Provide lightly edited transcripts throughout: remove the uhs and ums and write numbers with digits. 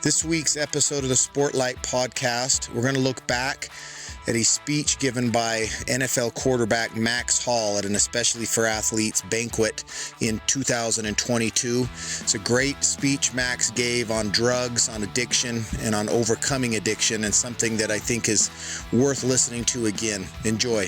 This week's episode of the Sportlight podcast, we're going to look back at a speech given by NFL quarterback Max Hall at an Especially for Athletes banquet in 2022. It's a great speech Max gave on drugs, on addiction, and on overcoming addiction, and something that I think is worth listening to again. Enjoy.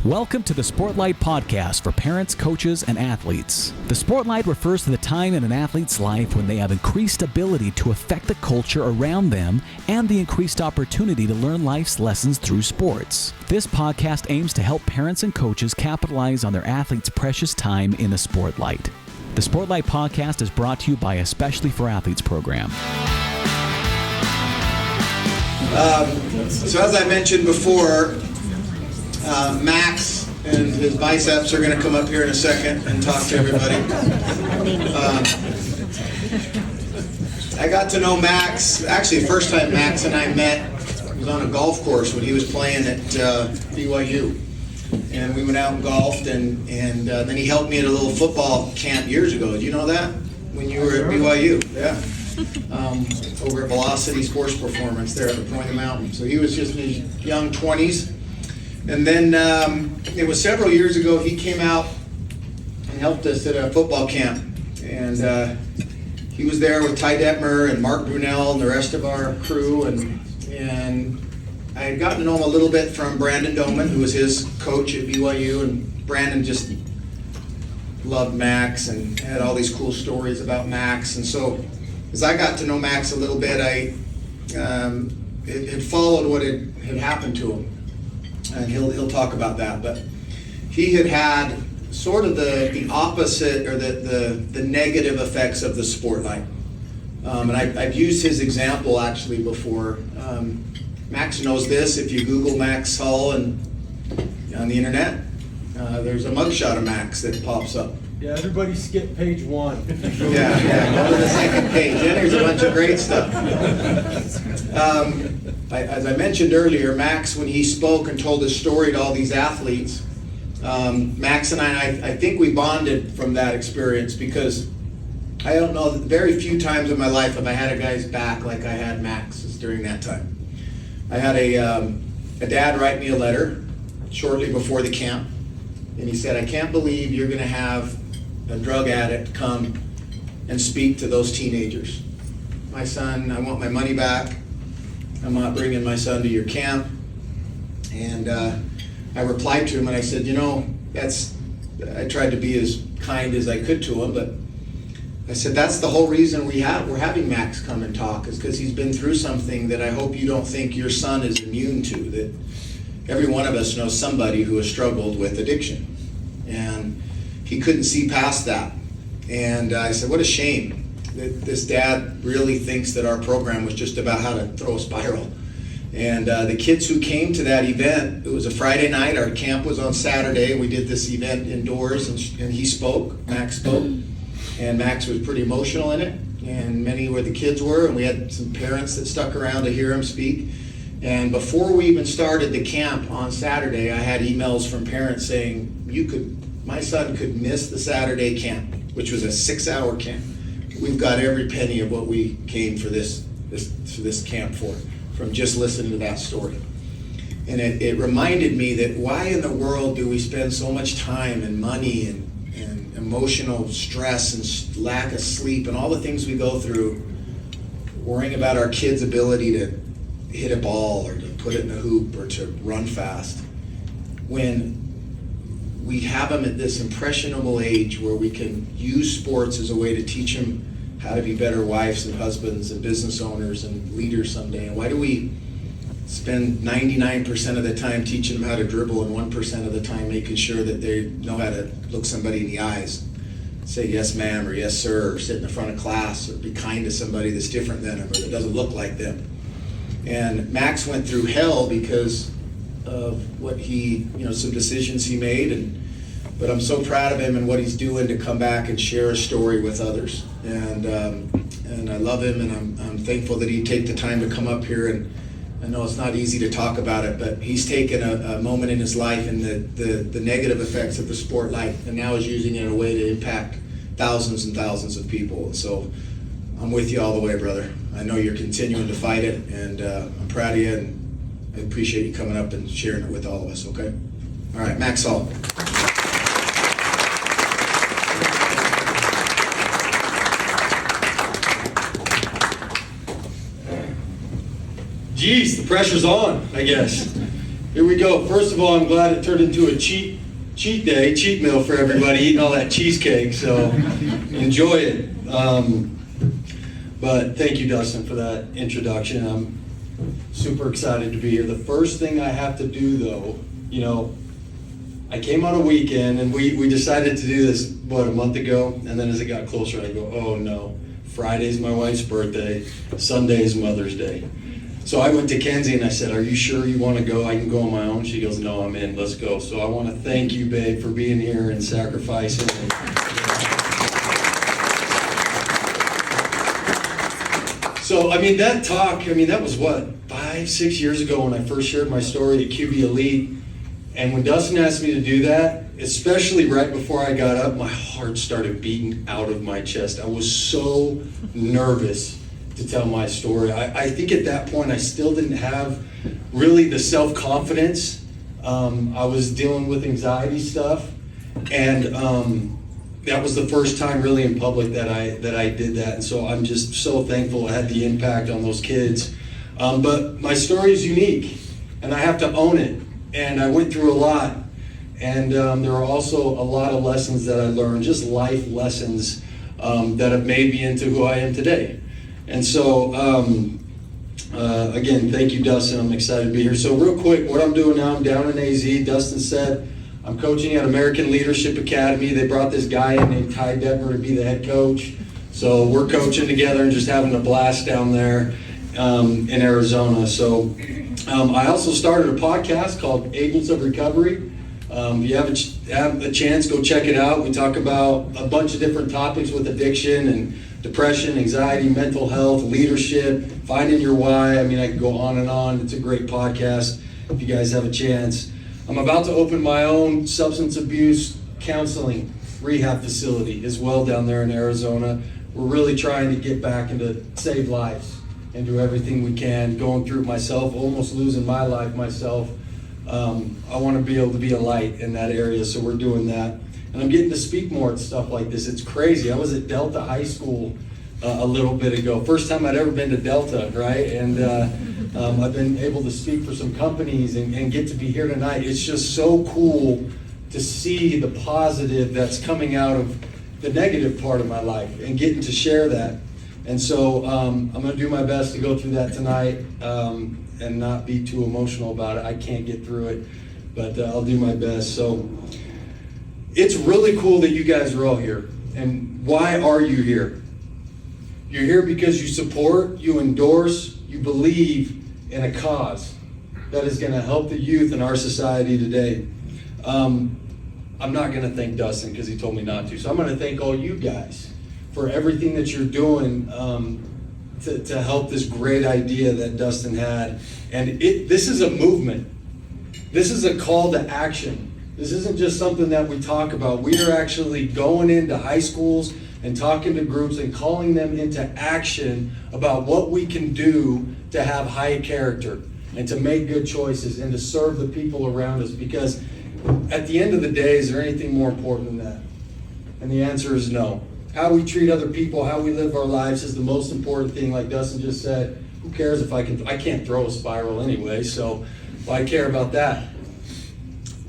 Welcome to the Sportlight podcast for parents, coaches, and athletes. The Sportlight refers to the time in an athlete's life when they have increased ability to affect the culture around them and the increased opportunity to learn life's lessons through sports. This podcast aims to help parents and coaches capitalize on their athletes' precious time in the Sportlight. The Sportlight podcast is brought to you by Especially for Athletes program. So as I mentioned before, Max and his biceps are going to come up here in a second and talk to everybody. I got to know Max, actually the first time Max and I met was on a golf course when he was playing at BYU. And we went out and golfed, and then he helped me at a little football camp years ago. Did you know that? When you were at BYU? Yeah. Over at Velocity Sports Performance there at the Point of the Mountain. So he was just in his young 20s. And then it was several years ago, he came out and helped us at a football camp. And he was there with Ty Detmer and Mark Brunell and the rest of our crew. And I had gotten to know him a little bit from Brandon Doman, who was his coach at BYU. And Brandon just loved Max and had all these cool stories about Max. And so as I got to know Max a little bit, it had followed what had happened to him. And he'll talk about that, but he had sort of the opposite, or the negative effects of the Sportlight. And I've used his example actually before. Max knows this. If you Google Max Hall on the internet, there's a mugshot of Max that pops up. Yeah, everybody skip page 1. Yeah, go to the second page. Then there's a bunch of great stuff. As I mentioned earlier, Max, when he spoke and told his story to all these athletes, Max and I think we bonded from that experience, because I don't know, very few times in my life have I had a guy's back like I had Max's during that time. I had a dad write me a letter shortly before the camp, and he said, "I can't believe you're going to have a drug addict come and speak to those teenagers. My son, I want my money back. I'm not bringing my son to your camp." And I replied to him and I said, I tried to be as kind as I could to him, but I said, that's the whole reason we're having Max come and talk, is because he's been through something that I hope you don't think your son is immune to, that every one of us knows somebody who has struggled with addiction. And he couldn't see past that. And I said, what a shame that this dad really thinks that our program was just about how to throw a spiral. And the kids who came to that event, it was a Friday night, our camp was on Saturday, we did this event indoors, and he spoke, Max spoke, and Max was pretty emotional in it, and many where the kids were, and we had some parents that stuck around to hear him speak. And before we even started the camp on Saturday, I had emails from parents saying, my son could miss the Saturday camp, which was a 6-hour camp. We've got every penny of what we came for this camp for, from just listening to that story. And it reminded me that why in the world do we spend so much time and money and emotional stress and lack of sleep and all the things we go through worrying about our kids' ability to hit a ball or to put it in a hoop or to run fast, when we have them at this impressionable age where we can use sports as a way to teach them how to be better wives and husbands and business owners and leaders someday. And why do we spend 99% of the time teaching them how to dribble and 1% of the time making sure that they know how to look somebody in the eyes, say yes ma'am or yes sir, or sit in the front of class, or be kind to somebody that's different than them or that doesn't look like them? And Max went through hell because of what some decisions he made, but I'm so proud of him and what he's doing to come back and share a story with others. And I love him, and I'm thankful that he'd take the time to come up here. And I know it's not easy to talk about it, but he's taken a moment in his life and the negative effects of the Sportlight, and now is using it in a way to impact thousands and thousands of people. So I'm with you all the way, brother. I know you're continuing to fight it, and I'm proud of you, and I appreciate you coming up and sharing it with all of us, okay? All right, Max Hall. Geez, the pressure's on, I guess. Here we go. First of all, I'm glad it turned into a cheat meal for everybody, eating all that cheesecake, so enjoy it. But thank you, Dustin, for that introduction. I'm super excited to be here. The first thing I have to do, though, you know, I came on a weekend, and we decided to do this, a month ago, and then as it got closer, I go, oh no, Friday's my wife's birthday, Sunday is Mother's Day. So I went to Kenzie and I said, are you sure you want to go? I can go on my own. She goes, no, I'm in. Let's go. So I want to thank you, babe, for being here and sacrificing. So, that was what, 5-6 years ago when I first shared my story at QB Elite. And when Dustin asked me to do that, especially right before I got up, my heart started beating out of my chest. I was so nervous to tell my story. I think at that point I still didn't have really the self-confidence. I was dealing with anxiety stuff, and that was the first time really in public that I did that. And so I'm just so thankful it had the impact on those kids. But my story is unique, and I have to own it. And I went through a lot, and there are also a lot of lessons that I learned, just life lessons that have made me into who I am today. And so, again, thank you, Dustin. I'm excited to be here. So real quick, what I'm doing now, I'm down in AZ. Dustin said I'm coaching at American Leadership Academy. They brought this guy in named Ty Detmer to be the head coach. So we're coaching together and just having a blast down there in Arizona. So I also started a podcast called Agents of Recovery. If you have a chance, go check it out. We talk about a bunch of different topics with addiction and depression, anxiety, mental health, leadership, finding your why. I could go on and on. It's a great podcast if you guys have a chance. I'm about to open my own substance abuse counseling rehab facility as well down there in Arizona. We're really trying to get back into save lives and do everything we can. Going through it myself, almost losing my life myself. I want to be able to be a light in that area, so we're doing that. And I'm getting to speak more at stuff like this. It's crazy. I was at Delta High School a little bit ago. First time I'd ever been to Delta, right? And I've been able to speak for some companies and get to be here tonight. It's just so cool to see the positive that's coming out of the negative part of my life and getting to share that. And so I'm going to do my best to go through that tonight and not be too emotional about it. I can't get through it, but I'll do my best. So it's really cool that you guys are all here. And why are you here? You're here because you support, you endorse, you believe in a cause that is going to help the youth in our society today. I'm not going to thank Dustin because he told me not to. So I'm going to thank all you guys for everything that you're doing to help this great idea that Dustin had. And this is a movement. This is a call to action. This isn't just something that we talk about. We are actually going into high schools and talking to groups and calling them into action about what we can do to have high character and to make good choices and to serve the people around us. Because at the end of the day, is there anything more important than that? And the answer is no. How we treat other people, how we live our lives is the most important thing. Like Dustin just said, who cares if I can't throw a spiral anyway, so why care about that?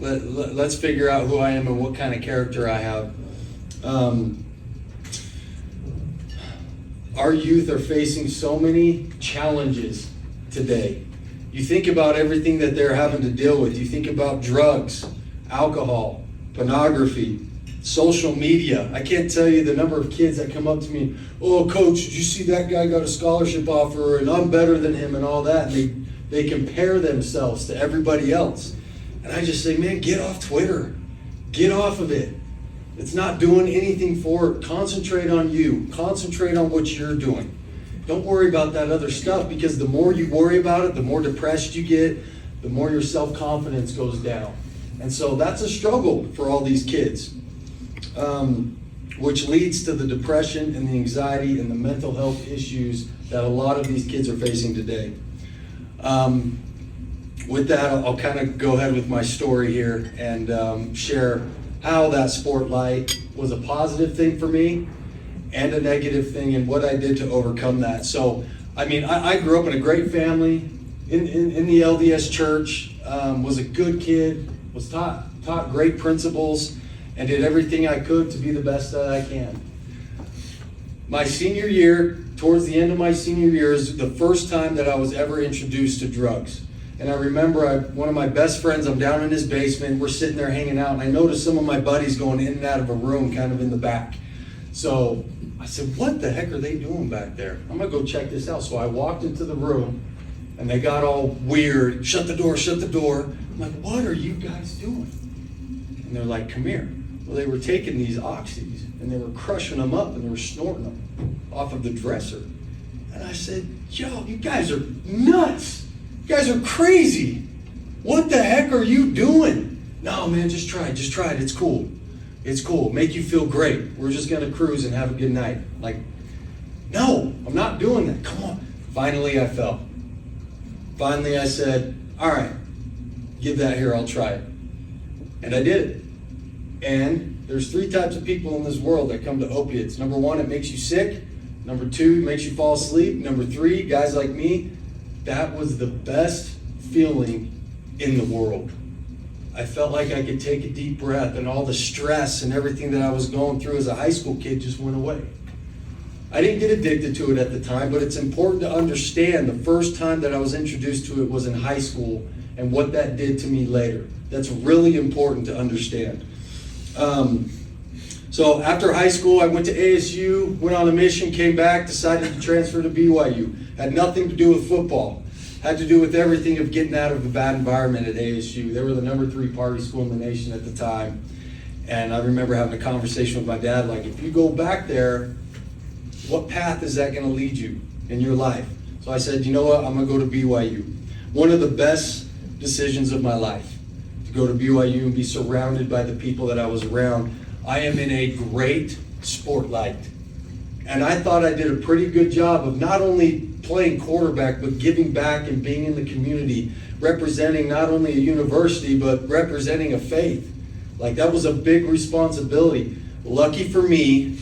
Let's figure out who I am and what kind of character I have. Our youth are facing so many challenges today. You think about everything that they're having to deal with. You think about drugs, alcohol, pornography, social media. I can't tell you the number of kids that come up to me, oh, coach, did you see that guy got a scholarship offer and I'm better than him and all that. And they compare themselves to everybody else. And I just say, man, get off Twitter. Get off of it. It's not doing anything for it. Concentrate on you. Concentrate on what you're doing. Don't worry about that other stuff, because the more you worry about it, the more depressed you get, the more your self-confidence goes down. And so that's a struggle for all these kids. which leads to the depression and the anxiety and the mental health issues that a lot of these kids are facing today. With that, I'll kind of go ahead with my story here and share how that Sportlight was a positive thing for me and a negative thing, and what I did to overcome that. So, I mean, I grew up in a great family, in the LDS church, was a good kid, was taught great principles, and did everything I could to be the best that I can. My senior year, towards the end of my senior year, is the first time that I was ever introduced to drugs. And I remember one of my best friends, I'm down in his basement, we're sitting there hanging out, and I noticed some of my buddies going in and out of a room kind of in the back. So I said, what the heck are they doing back there? I'm gonna go check this out. So I walked into the room, and they got all weird, shut the door, shut the door. I'm like, what are you guys doing? And they're like, come here. Well, they were taking these oxys, and they were crushing them up, and they were snorting them off of the dresser. And I said, yo, you guys are nuts. You guys are crazy. What the heck are you doing? No, man, just try it. It's cool. It's cool. Make you feel great. We're just going to cruise and have a good night. Like, no, I'm not doing that. Come on. Finally, I fell. Finally, I said, all right, give that here. I'll try it. And I did it. And there's 3 types of people in this world that come to opiates. Number 1, it makes you sick. Number 2, it makes you fall asleep. Number 3, guys like me, that was the best feeling in the world. I felt like I could take a deep breath, and all the stress and everything that I was going through as a high school kid just went away. I didn't get addicted to it at the time, but it's important to understand the first time that I was introduced to it was in high school and what that did to me later. That's really important to understand. So after high school, I went to ASU, went on a mission, came back, decided to transfer to BYU. Had nothing to do with football. Had to do with everything of getting out of a bad environment at ASU. They were the number 3 party school in the nation at the time. And I remember having a conversation with my dad, like, if you go back there, what path is that going to lead you in your life? So I said, you know what, I'm going to go to BYU. One of the best decisions of my life, to go to BYU and be surrounded by the people that I was around. I am in a great Sportlight. And I thought I did a pretty good job of not only playing quarterback, but giving back and being in the community, representing not only a university, but representing a faith. Like, that was a big responsibility. Lucky for me,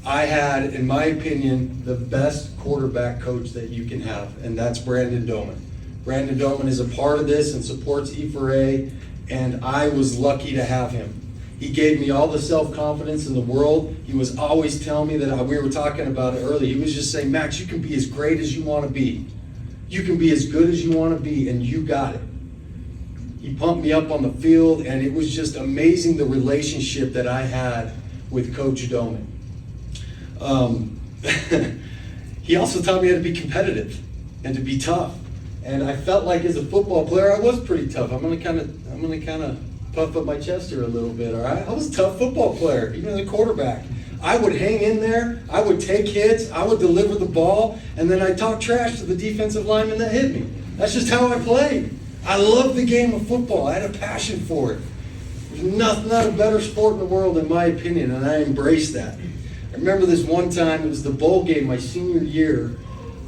I had, in my opinion, the best quarterback coach that you can have, and that's Brandon Doman. Brandon Doman is a part of this and supports E4A, and I was lucky to have him. He gave me all the self-confidence in the world. He was always telling me that, we were talking about it earlier, he was just saying, Max, you can be as great as you want to be. You can be as good as you want to be, and you got it. He pumped me up on the field, and it was just amazing the relationship that I had with Coach Doman. He also taught me how to be competitive and to be tough. And I felt like as a football player, I was pretty tough. I'm gonna kind of puff up my chest here a little bit, all right? I was a tough football player, even as a quarterback. I would hang in there, I would take hits, I would deliver the ball, and then I'd talk trash to the defensive lineman that hit me. That's just how I played. I loved the game of football. I had a passion for it. There's not a better sport in the world, in my opinion, and I embraced that. I remember this one time, it was the bowl game my senior year.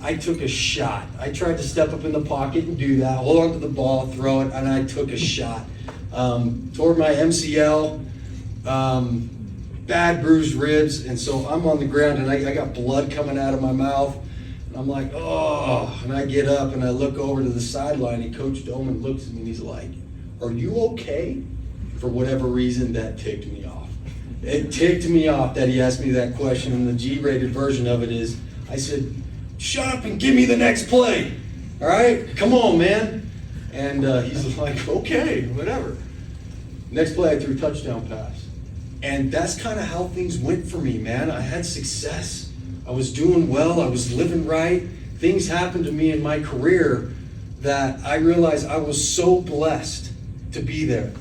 I took a shot. I tried to step up in the pocket and do that, hold on to the ball, throw it, and I took a shot. Tore my MCL, bad bruised ribs, and so I'm on the ground and I got blood coming out of my mouth, and I'm like, oh, and I get up and I look over to the sideline, and Coach Doman looks at me and he's like, are you okay? For whatever reason, that ticked me off. It ticked me off that he asked me that question, and the G-rated version of it is, I said, shut up and give me the next play. All right, come on, man. And he's like, okay, whatever. Next play, I threw a touchdown pass. And that's kind of how things went for me, man. I had success. I was doing well. I was living right. Things happened to me in my career that I realized I was so blessed to be there.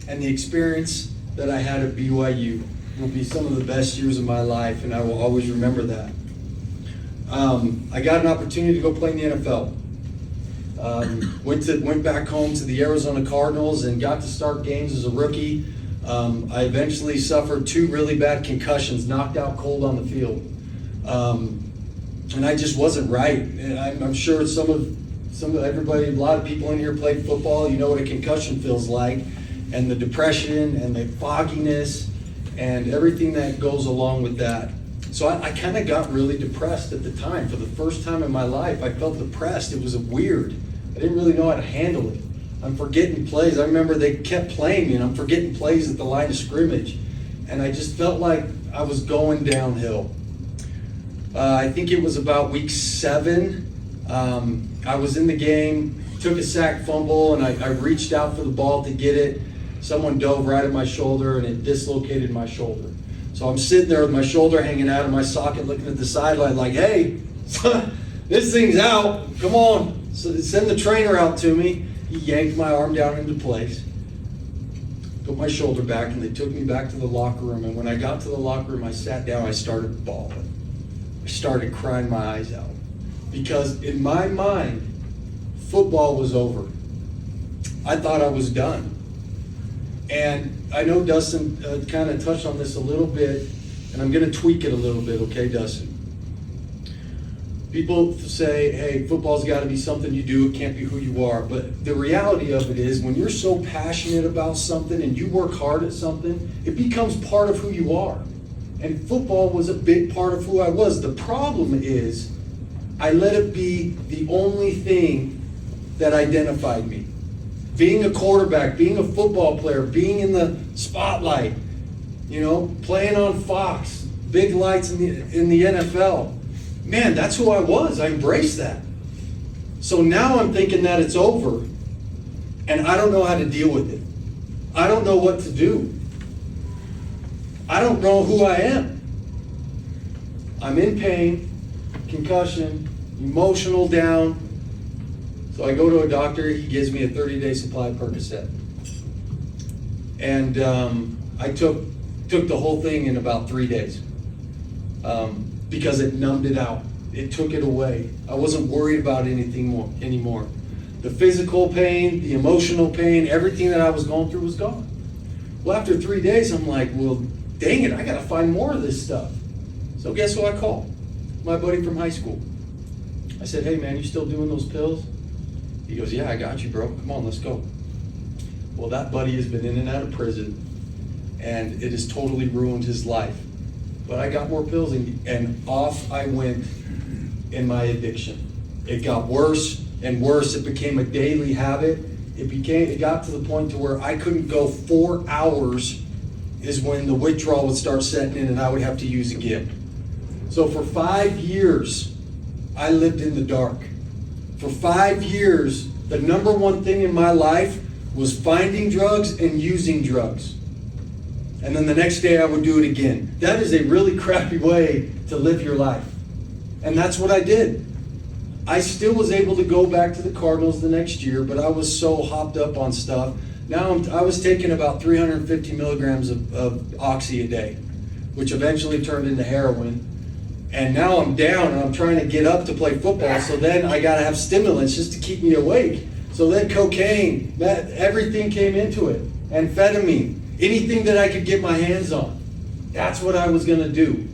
And the experience that I had at BYU will be some of the best years of my life, and I will always remember that. I got an opportunity to go play in the NFL. Went back home to the Arizona Cardinals and got to start games as a rookie. I eventually suffered 2 really bad concussions, knocked out cold on the field. And I just wasn't right. And I'm sure some of everybody, a lot of people in here played football. You know what a concussion feels like, and the depression and the fogginess and everything that goes along with that. So I kind of got really depressed at the time. For the first time in my life, I felt depressed. It was weird. I didn't really know how to handle it. I'm forgetting plays. I remember they kept playing me, and I'm forgetting plays at the line of scrimmage. And I just felt like I was going downhill. I think it was about week 7. I was in the game, took a sack fumble, and I reached out for the ball to get it. Someone dove right at my shoulder, and it dislocated my shoulder. So I'm sitting there with my shoulder hanging out of my socket, looking at the sideline like, hey, this thing's out. Come on, so send the trainer out to me. He yanked my arm down into place, put my shoulder back, and they took me back to the locker room. And when I got to the locker room, I sat down, I started bawling. I started crying my eyes out. Because in my mind, football was over. I thought I was done. And I know Dustin kind of touched on this a little bit, and I'm going to tweak it a little bit, okay, Dustin? People say, hey, football's got to be something you do, it can't be who you are. But the reality of it is, when you're so passionate about something and you work hard at something, it becomes part of who you are. And football was a big part of who I was. The problem is, I let it be the only thing that identified me. Being a quarterback, being a football player, being in the spotlight, playing on Fox, big lights in the NFL. Man, that's who I was. I embraced that. So now I'm thinking that it's over, and I don't know how to deal with it. I don't know what to do. I don't know who I am. I'm in pain, concussion, emotional down. So I go to a doctor, he gives me a 30-day supply of Percocet. And I took the whole thing in about 3 days because it numbed it out. It took it away. I wasn't worried about anything anymore. The physical pain, the emotional pain, everything that I was going through was gone. Well, after 3 days, I'm like, well, dang it, I got to find more of this stuff. So guess who I called? My buddy from high school. I said, hey, man, you still doing those pills? He goes, yeah, I got you, bro. Come on, let's go. Well, that buddy has been in and out of prison, and it has totally ruined his life. But I got more pills, and off I went in my addiction. It got worse and worse. It became a daily habit. It got to the point to where I couldn't go 4 hours is when the withdrawal would start setting in, and I would have to use again. So for 5 years, I lived in the dark. For 5 years, the number one thing in my life was finding drugs and using drugs. And then the next day I would do it again. That is a really crappy way to live your life. And that's what I did. I still was able to go back to the Cardinals the next year, but I was so hopped up on stuff. Now I was taking about 350 milligrams of oxy a day, which eventually turned into heroin. And now I'm down and I'm trying to get up to play football, so then I got to have stimulants just to keep me awake. So then cocaine, everything came into it. Amphetamine, anything that I could get my hands on. That's what I was going to do.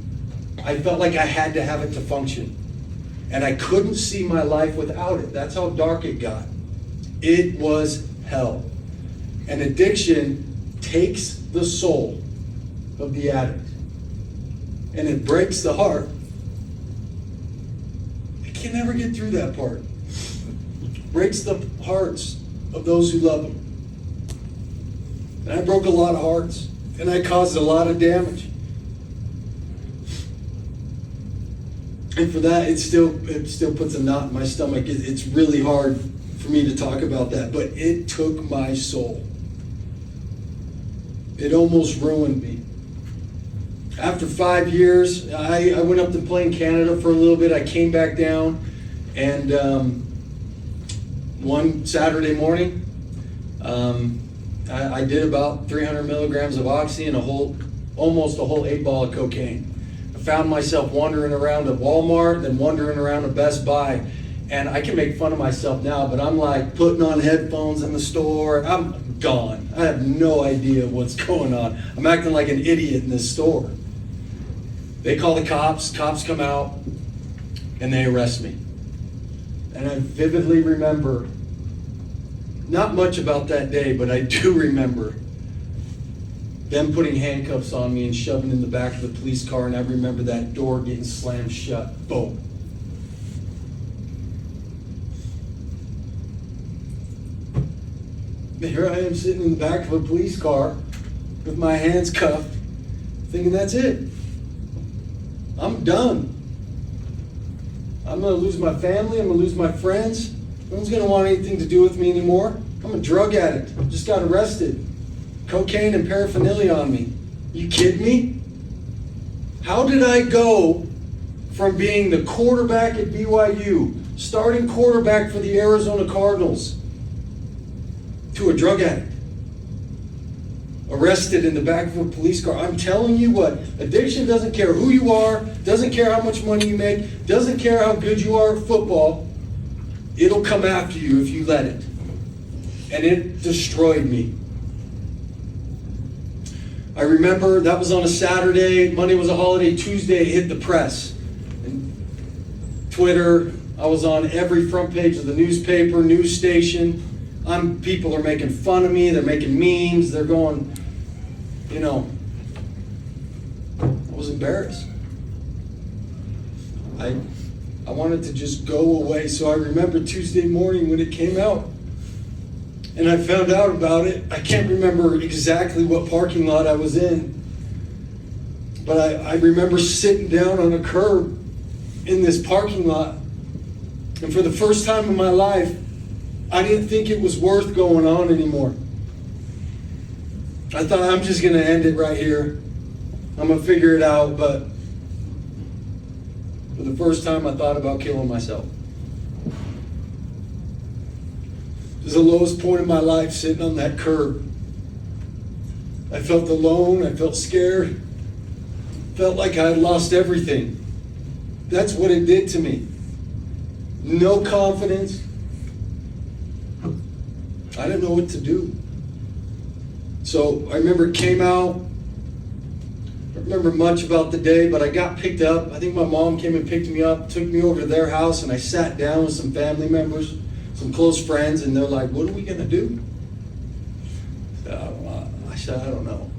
I felt like I had to have it to function. And I couldn't see my life without it. That's how dark it got. It was hell. And addiction takes the soul of the addict. And it breaks the heart. I can never get through that part. Breaks the hearts of those who love him. And I broke a lot of hearts. And I caused a lot of damage. And for that, it still puts a knot in my stomach. It's really hard for me to talk about that. But it took my soul. It almost ruined me. After 5 years, I went up to play in Canada for a little bit. I came back down, and one Saturday morning, I did about 300 milligrams of oxy and almost a whole 8-ball of cocaine. I found myself wandering around at Walmart, then wandering around at Best Buy, And I can make fun of myself now, but I'm like putting on headphones in the store. I'm gone. I have no idea what's going on. I'm acting like an idiot in this store. They call the cops. Cops come out, and they arrest me. And I vividly remember, not much about that day, but I do remember them putting handcuffs on me and shoving in the back of the police car, and I remember that door getting slammed shut. Boom. Here I am sitting in the back of a police car with my hands cuffed, thinking that's it. I'm done. I'm going to lose my family. I'm going to lose my friends. No one's going to want anything to do with me anymore. I'm a drug addict. Just got arrested. Cocaine and paraphernalia on me. You kidding me? How did I go from being the quarterback at BYU, starting quarterback for the Arizona Cardinals, to a drug addict? Arrested in the back of a police car. I'm telling you what, addiction doesn't care who you are, doesn't care how much money you make, doesn't care how good you are at football. It'll come after you if you let it. And it destroyed me. I remember that was on a Saturday, Monday was a holiday, Tuesday it hit the press. And Twitter, I was on every front page of the newspaper, news station. People are making fun of me, they're making memes, they're going, I was embarrassed. I wanted to just go away. So I remember Tuesday morning when it came out and I found out about it. I can't remember exactly what parking lot I was in, but I remember sitting down on a curb in this parking lot, and for the first time in my life, I didn't think it was worth going on anymore. I thought, I'm just going to end it right here. I'm going to figure it out, but for the first time I thought about killing myself. It was the lowest point in my life, sitting on that curb. I felt alone, I felt scared, felt like I had lost everything. That's what it did to me. No confidence. I didn't know what to do. So I remember it came out. I don't remember much about the day, but I got picked up. I think my mom came and picked me up, took me over to their house, and I sat down with some family members, some close friends, and they're like, what are we going to do? I said, I don't know.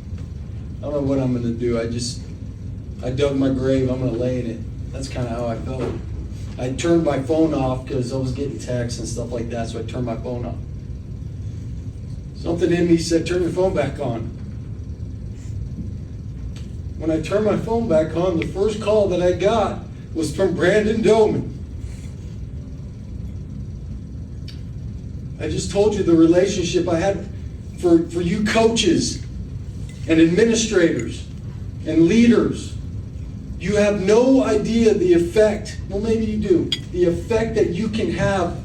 I don't know what I'm going to do. I dug my grave. I'm going to lay in it. That's kind of how I felt. I turned my phone off because I was getting texts and stuff like that, so I turned my phone off. Something in me said, turn your phone back on. When I turned my phone back on, the first call that I got was from Brandon Doman. I just told you the relationship I had for you coaches and administrators and leaders. You have no idea the effect, well maybe you do, the effect that you can have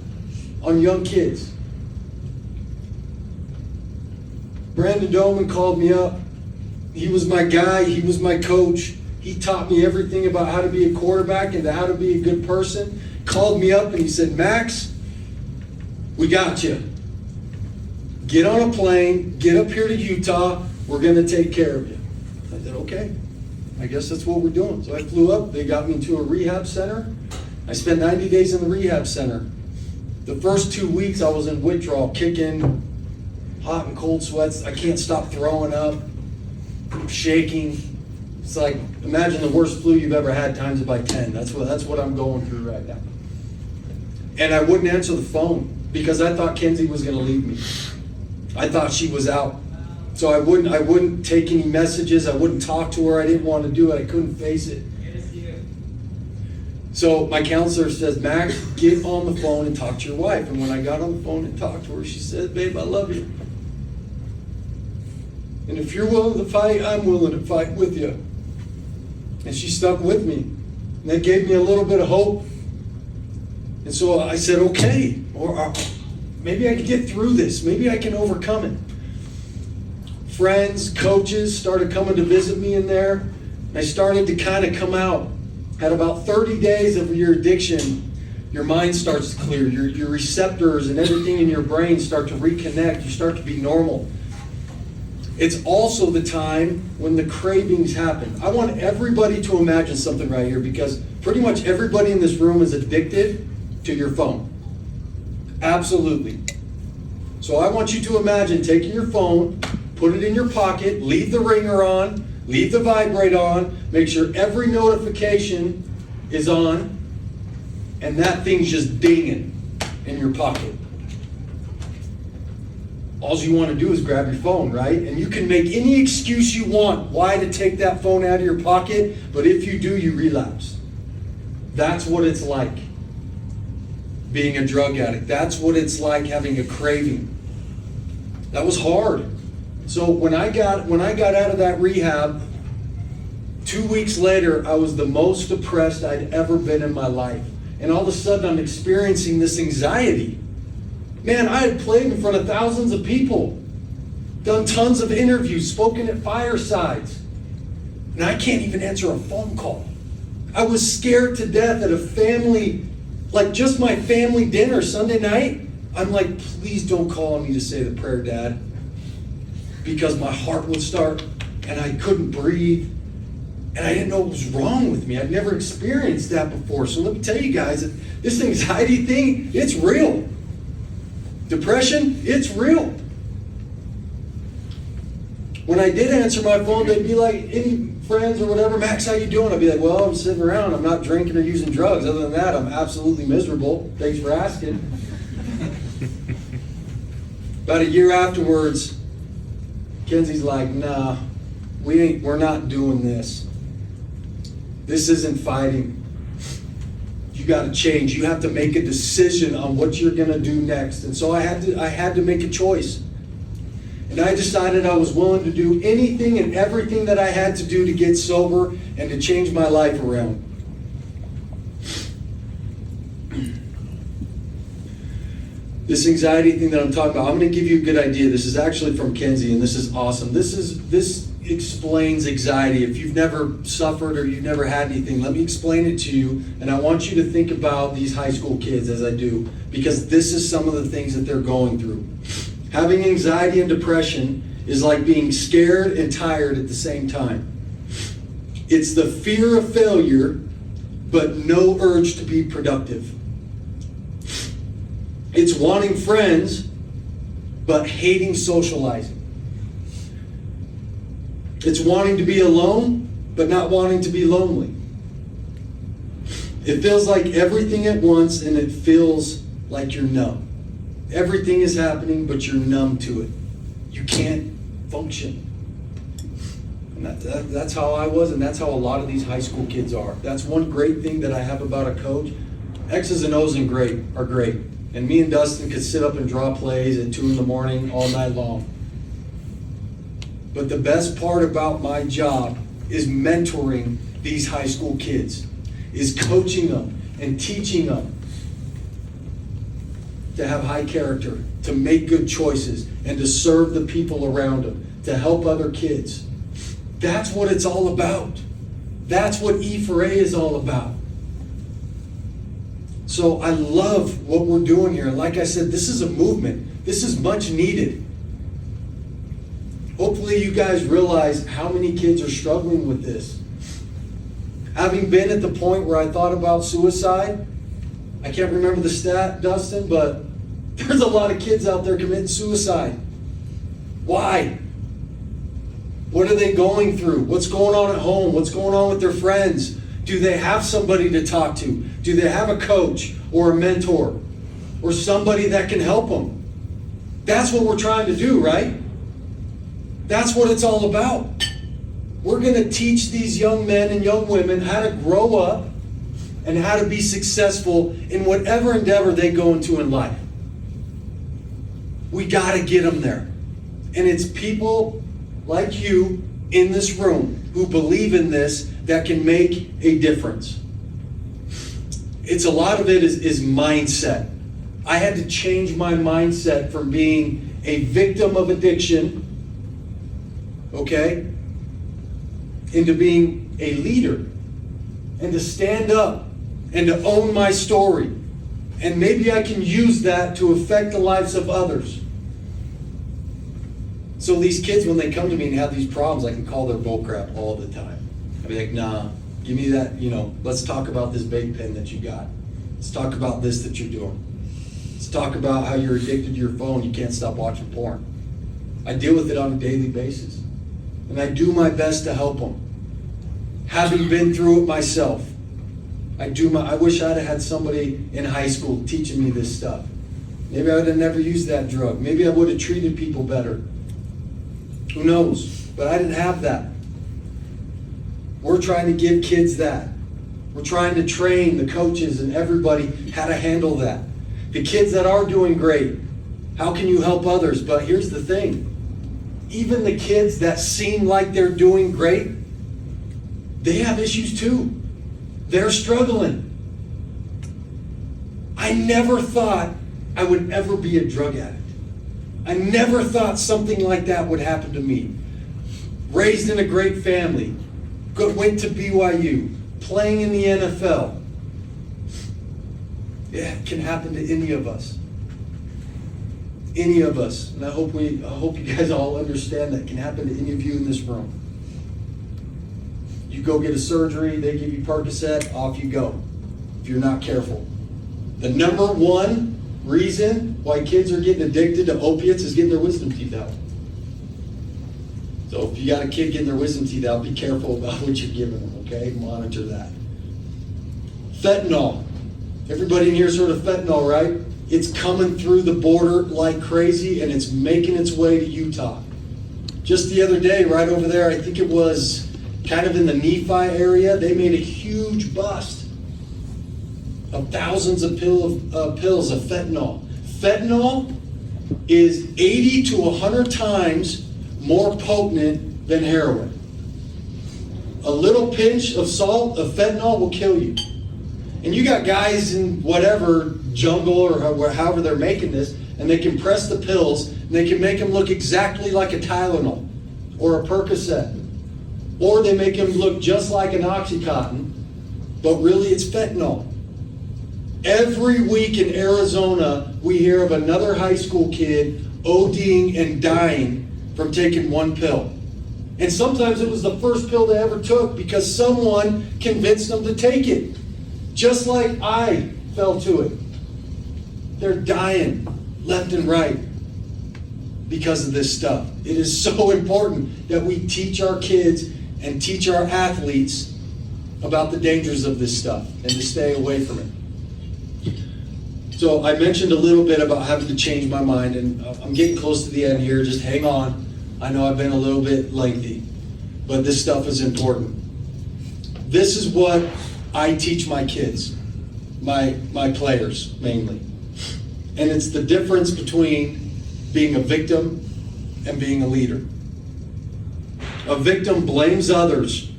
on young kids. Brandon Doman called me up. He was my guy. He was my coach. He taught me everything about how to be a quarterback and how to be a good person. Called me up and he said, Max, we got you. Get on a plane, get up here to Utah. We're going to take care of you. I said, okay. I guess that's what we're doing. So I flew up. They got me to a rehab center. I spent 90 days in the rehab center. The first 2 weeks I was in withdrawal, kicking, hot and cold sweats. I can't stop throwing up, shaking. It's like, imagine the worst flu you've ever had times it by 10. That's what I'm going through right now. And I wouldn't answer the phone because I thought Kenzie was going to leave me. I thought she was out. So I wouldn't take any messages. I wouldn't talk to her. I didn't want to do it. I couldn't face it. So my counselor says, Max, get on the phone and talk to your wife. And when I got on the phone and talked to her, she said, babe, I love you. And if you're willing to fight, I'm willing to fight with you. And she stuck with me. And that gave me a little bit of hope. And so I said, okay, or maybe I can get through this. Maybe I can overcome it. Friends, coaches started coming to visit me in there. And I started to kind of come out. Had about 30 days of your addiction. Your mind starts to clear. Your receptors and everything in your brain start to reconnect. You start to be normal. It's also the time when the cravings happen. I want everybody to imagine something right here, because pretty much everybody in this room is addicted to your phone. Absolutely. So I want you to imagine taking your phone, put it in your pocket, leave the ringer on, leave the vibrate on, make sure every notification is on, and that thing's just dinging in your pocket. All you want to do is grab your phone, right? And you can make any excuse you want why to take that phone out of your pocket, but if you do, you relapse. That's what it's like being a drug addict. That's what it's like having a craving. That was hard. So when I got out of that rehab, 2 weeks later, I was the most depressed I'd ever been in my life. And all of a sudden, I'm experiencing this anxiety. Man, I had played in front of thousands of people, done tons of interviews, spoken at firesides, and I can't even answer a phone call. I was scared to death at a family, like just my family dinner Sunday night. I'm like, please don't call on me to say the prayer, Dad, because my heart would start and I couldn't breathe. And I didn't know what was wrong with me. I'd never experienced that before. So let me tell you guys, this anxiety thing, it's real. Depression, it's real. When I did answer my phone, they'd be like, any friends or whatever, Max, how you doing? I'd be like, well, I'm sitting around. I'm not drinking or using drugs. Other than that, I'm absolutely miserable. Thanks for asking. About a year afterwards, Kenzie's like, nah, we're not doing this. This isn't fighting. You got to change. You have to make a decision on what you're going to do next. And so I had to make a choice. And I decided I was willing to do anything and everything that I had to do to get sober and to change my life around. This anxiety thing that I'm talking about, I'm going to give you a good idea. This is actually from Kenzie, and this is awesome. This explains anxiety. If you've never suffered or you've never had anything, let me explain it to you. And I want you to think about these high school kids as I do, because this is some of the things that they're going through. Having anxiety and depression is like being scared and tired at the same time. It's the fear of failure, but no urge to be productive. It's wanting friends, but hating socializing. It's wanting to be alone, but not wanting to be lonely. It feels like everything at once, and it feels like you're numb. Everything is happening, but you're numb to it. You can't function. And that's how I was, and that's how a lot of these high school kids are. That's one great thing that I have about a coach. X's and O's are great. And me and Dustin could sit up and draw plays at 2 a.m. all night long. But the best part about my job is mentoring these high school kids, is coaching them and teaching them to have high character, to make good choices, and to serve the people around them, to help other kids. That's what it's all about. That's what E4A is all about. So I love what we're doing here. Like I said, this is a movement. This is much needed. Hopefully you guys realize how many kids are struggling with this. Having been at the point where I thought about suicide, I can't remember the stat, Dustin, but there's a lot of kids out there committing suicide. Why? What are they going through? What's going on at home? What's going on with their friends? Do they have somebody to talk to? Do they have a coach or a mentor or somebody that can help them? That's what we're trying to do, right? That's what it's all about. We're going to teach these young men and young women how to grow up and how to be successful in whatever endeavor they go into in life. We got to get them there. And it's people like you in this room who believe in this that can make a difference. It's a lot of it is mindset. I had to change my mindset from being a victim of addiction, okay, into being a leader and to stand up and to own my story And maybe I can use that to affect the lives of others. So these kids, when they come to me and have these problems, I can call their bullcrap all the time. I'd be like, nah, give me that, let's talk about this vape pen that you got. Let's talk about this that you're doing. Let's talk about how you're addicted to your phone. You can't stop watching porn. I deal with it on a daily basis. And I do my best to help them. Having been through it myself, I wish I'd have had somebody in high school teaching me this stuff. Maybe I would have never used that drug. Maybe I would have treated people better. Who knows? But I didn't have that. We're trying to give kids that. We're trying to train the coaches and everybody how to handle that. The kids that are doing great, how can you help others? But here's the thing. Even the kids that seem like they're doing great, they have issues too. They're struggling. I never thought I would ever be a drug addict. I never thought something like that would happen to me. Raised in a great family, went to BYU, playing in the NFL. Yeah, it can happen to any of us. Any of us. And I hope you guys all understand that it can happen to any of you in this room. You go get a surgery, they give you Percocet, off you go, if you're not careful. The number one reason why kids are getting addicted to opiates is getting their wisdom teeth out. So if you got a kid getting their wisdom teeth out, be careful about what you're giving them, okay? Monitor that. Fentanyl. Everybody in here has heard of fentanyl, right? It's coming through the border like crazy, and it's making its way to Utah. Just the other day, right over there, I think it was kind of in the Nephi area, they made a huge bust of thousands of pills of fentanyl. Fentanyl is 80 to 100 times more potent than heroin. A little pinch of salt of fentanyl will kill you. And you got guys in whatever jungle or however they're making this, and they can press the pills, and they can make them look exactly like a Tylenol or a Percocet. Or they make them look just like an Oxycontin, but really it's fentanyl. Every week in Arizona, we hear of another high school kid ODing and dying from taking one pill. And sometimes it was the first pill they ever took because someone convinced them to take it. Just like I fell to it. They're dying left and right because of this stuff. It is so important that we teach our kids and teach our athletes about the dangers of this stuff and to stay away from it. So I mentioned a little bit about having to change my mind, and I'm getting close to the end here. Just hang on. I know I've been a little bit lengthy, but this stuff is important. This is what I teach my kids, my players mainly. And it's the difference between being a victim and being a leader. A victim blames others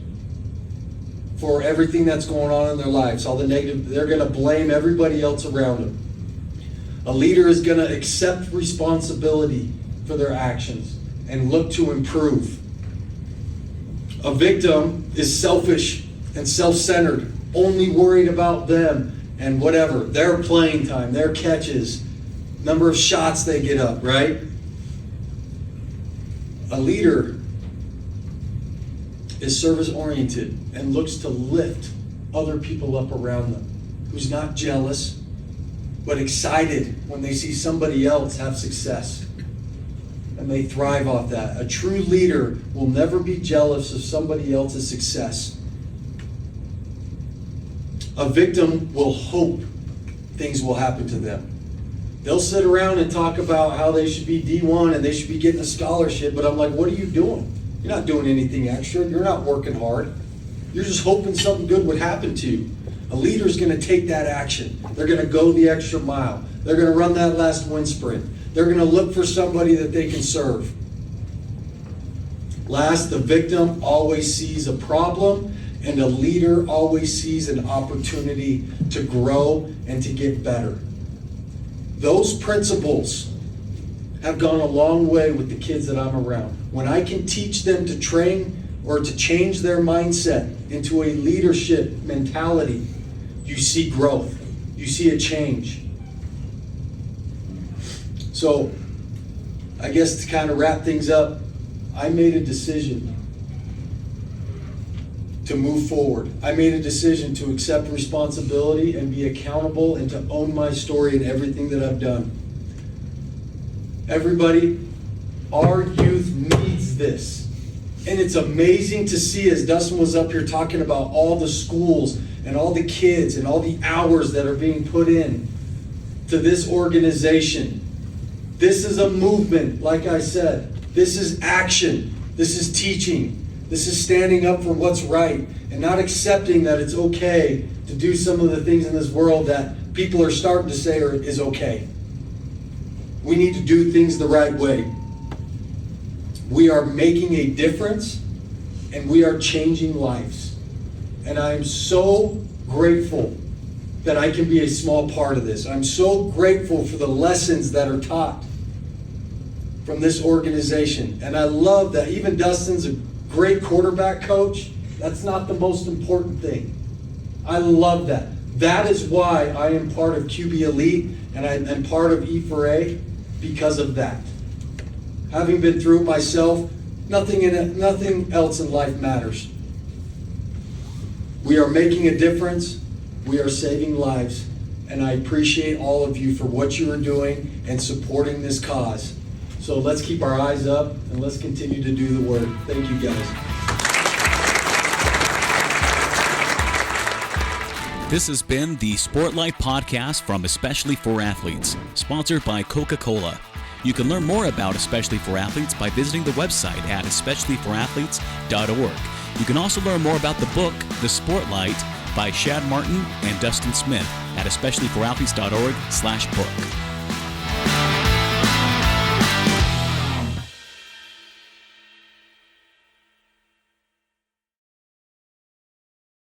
for everything that's going on in their lives, all the negative. They're going to blame everybody else around them. A leader is going to accept responsibility for their actions and look to improve. A victim is selfish and self-centered, only worried about them and whatever, their playing time, their catches, number of shots they get up, right? A leader is service-oriented and looks to lift other people up around them, who's not jealous, but excited when they see somebody else have success. And they thrive off that. A true leader will never be jealous of somebody else's success. A victim will hope things will happen to them. They'll sit around and talk about how they should be D1 and they should be getting a scholarship, but I'm like, what are you doing? You're not doing anything extra. You're not working hard. You're just hoping something good would happen to you. A leader's going to take that action. They're going to go the extra mile. They're going to run that last wind sprint. They're going to look for somebody that they can serve. Last, the victim always sees a problem, and a leader always sees an opportunity to grow and to get better. Those principles have gone a long way with the kids that I'm around. When I can teach them to train or to change their mindset into a leadership mentality, you see growth. You see a change. So I guess to kind of wrap things up, I made a decision to move forward. I made a decision to accept responsibility and be accountable and to own my story and everything that I've done. Everybody, our youth needs this. And it's amazing to see, as Dustin was up here talking about all the schools and all the kids and all the hours that are being put in to this organization. This is a movement, like I said. This is action. This is teaching. This is standing up for what's right and not accepting that it's okay to do some of the things in this world that people are starting to say is okay. We need to do things the right way. We are making a difference and we are changing lives. And I am so grateful that I can be a small part of this. I'm so grateful for the lessons that are taught from this organization. And I love that even Dustin's a great quarterback coach. That's not the most important thing. I love that. That is why I am part of QB Elite and I'm part of E4A, because of that. Having been through it myself, nothing else in life matters. We are making a difference. We are saving lives. And I appreciate all of you for what you are doing and supporting this cause. So let's keep our eyes up and let's continue to do the work. Thank you, guys. This has been the Sportlight podcast from Especially for Athletes, sponsored by Coca-Cola. You can learn more about Especially for Athletes by visiting the website at especiallyforathletes.org. You can also learn more about the book, The Sportlight, by Shad Martin and Dustin Smith at especiallyforathletes.org/book.